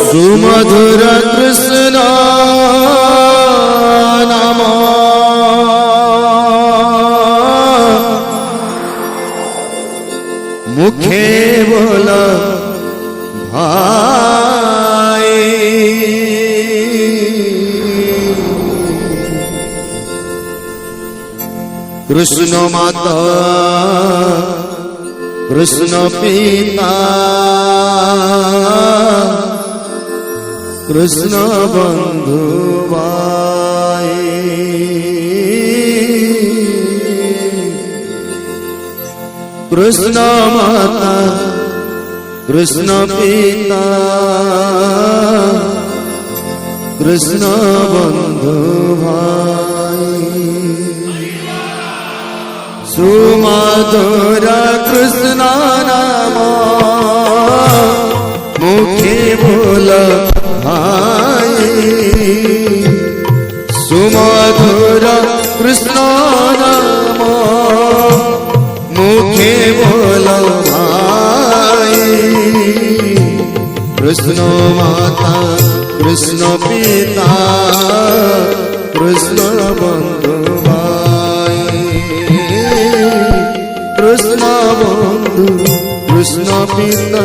सुमधुर कृष्ण नाम मुखे बोल भाई कृष्ण माता कृष्ण पिता कृष्ण बंधु भाई कृष्ण माता कृष्ण पिता कृष्ण बंधु भाई सुमधुर कृष्ण नाम मुखे बोल सुमधुर कृष्ण नाम मुखे बोल भाई कृष्ण माता कृष्ण पिता कृष्ण बंधु भाई कृष्ण बंधु कृष्ण पिता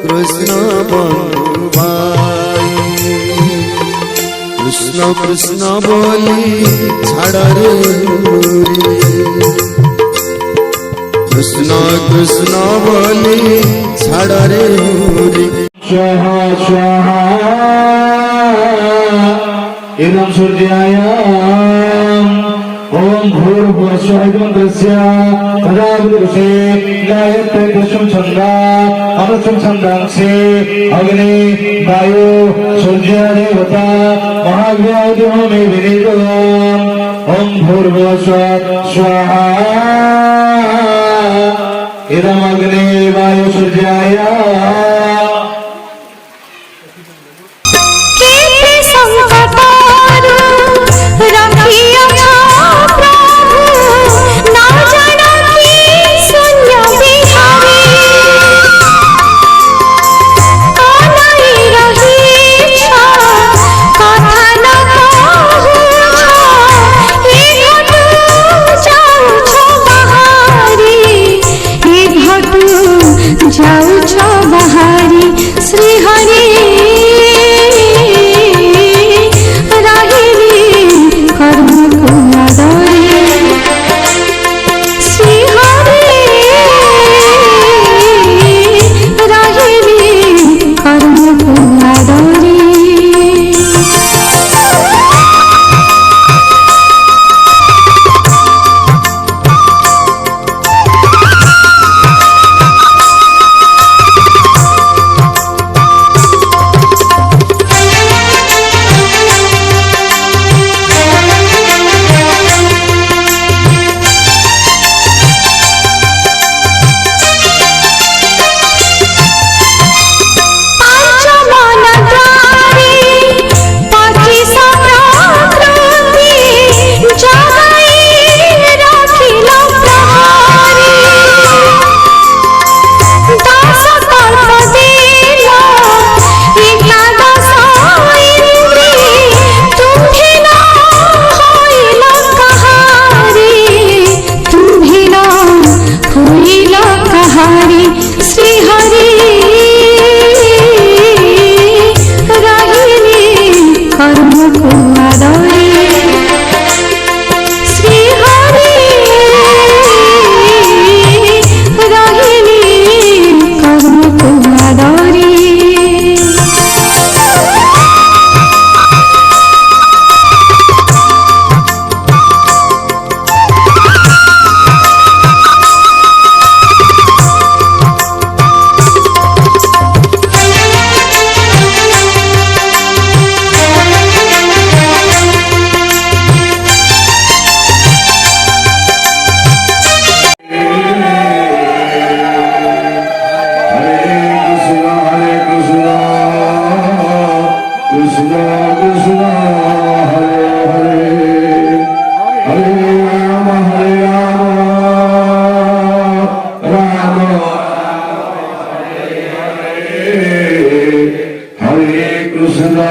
कृष्ण बंधु भाई कृष्ण कृष्ण बोली छाड़ रे कृष्ण कृष्ण बोली छाड़ रे स्वाहा स्वाहा इदं सूर्याय ओम भूर्भुवः स्वः तदा विदुषे गायत्रे कृष्णं छन्दा अमृतं छन्दांसि अग्नि वायु सूर्य देवता महाव्याधिहो मे विनिर्गोम ओम भूर्भुवः स्वः स्वाहा इदम् अग्नि वायु सूर्याय जाऊ छो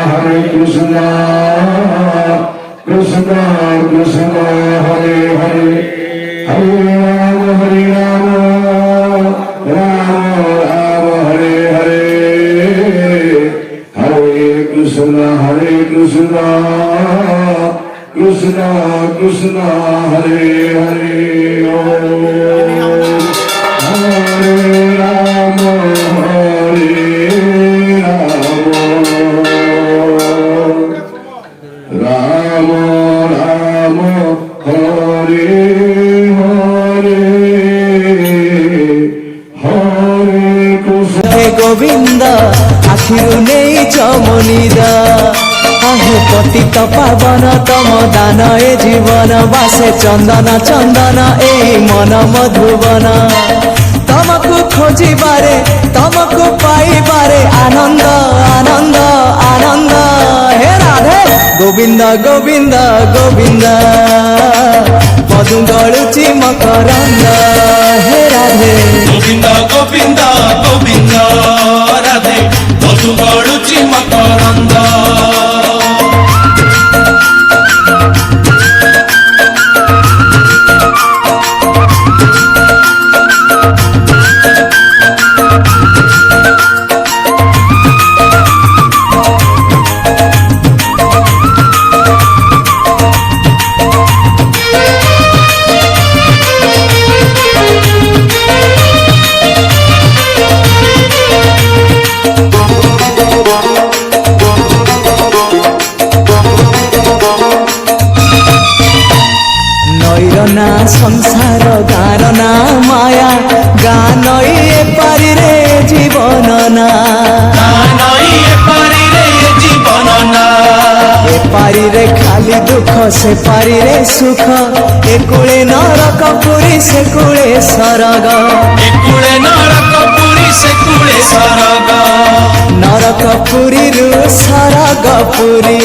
Hare Krishna Krishna Krishna Hare Hare Hare Rama Rama Rama Hare Hare Hare Krishna Krishna Krishna Hare Hare Hare Rama Rama Rama Hare Hare Hare Krishna हे गोविंद आखिरु नहीं चमनिदा आहे पतित पावन तम दान ए जीवन बासे चंदन चंदन ए मन मधुवन तमको खोजिबारे तमको पाइबारे आनंद आनंद आनंद हे राधे गोविंद गोविंद गोविंद मधु गळुची मकरंद हे राधे गोविंद गोविंद गोविंद राधे मधु गळुची मकरंद नैरना संसार गारना माया गान ए पारी रे जीवन ना नई पारी रे जीवन ना ए पारी रे खाली दुख से पारी रे सुख ए कुले नरक पुरी से कुले सरग एकुळे नरक पुरी से कुळे सरग नरक पुरी रु सरग पुरी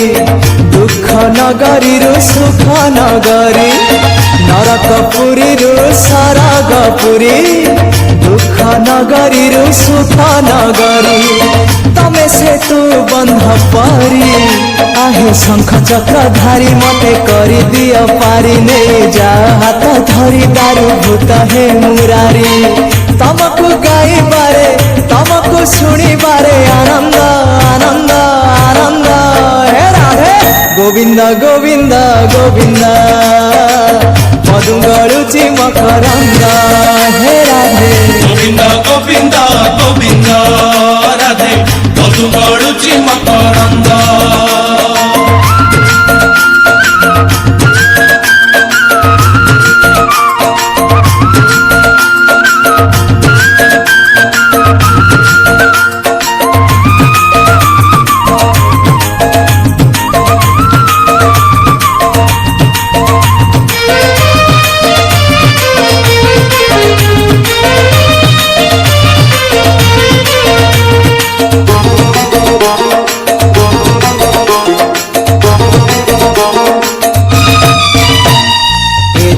दुख नगरी रु सुख नगरी नरक पुरी रु सरग पुरी दुख नगरी रु सुख नगरी तमे से तू बंध परी आहे शंख चक्र धारी मते करी दियो पारी ने जा हाथ धरी दारू भूत हे मुरारी तमको गाई बारे तमको सुनी बारे आनंद आनंद आनंद हे राधे गोविंद गोविंद गोविंद मधु गळुची मकरंद हे राधे गोविंद गोविंद गोविंद राधे मधु गळुची मकरंद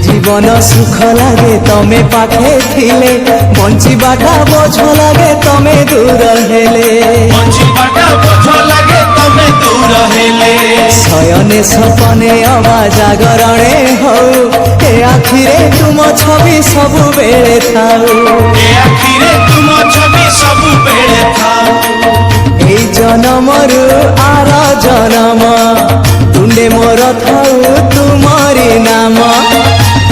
जीवन सुख लागे तमे पाखे थिले बंचिबाटा बोझ लागे तमे दूर हेले बंचिबाटा बोझ लागे तमे दूर हेले शयने सपने अवा जागरणे हो ए आखिरे तुम छवि सबु बेले थाउ ए आखिरे तुम छवि सबु बेले थाउ ए जनमरु आर जनम तुंडे मोर थाउ तुमारी नाम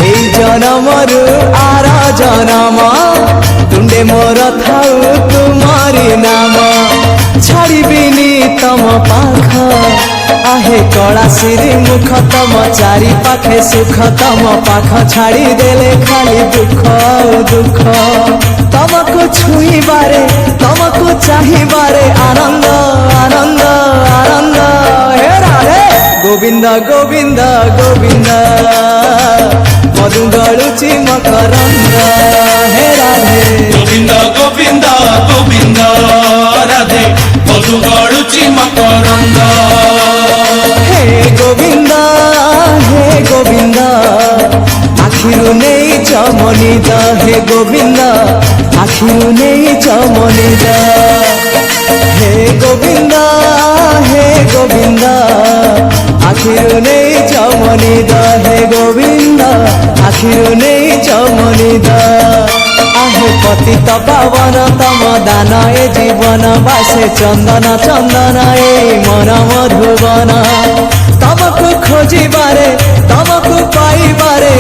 ए जनमरु आर जनम तुंडे मोर थाउ तुमारी नाम छाड़िबिनी तम पाख आहे कला सिरी मुख तम चारि पाखे सुख तम पाख छाड़ी देले खाली दुख दुख तमको छुईबारे तमको चाहिबारे आनंद आनंद आनंद हे राधे गोविंद गोविंद गोविंद मधु गळुची मकरंद हे राधे गोविंद गोविंद गोविंद राधे मधु गळुची मकरंद हे गोविंद आखिरु नहीं चमनिद हे गोविंद आखिरु नहीं चमनिद हे गोविंद হে গোবিন্দ আখিরু নেই চমনিদ হে গোবিন্দ আখিরু নেই চমনিদ আহে পতিত পাবন তম দান এ জীবন বাসে চন্দন চন্দন এই মন মধুবন তমকু খোঁজিবারে তমকু পাইবারে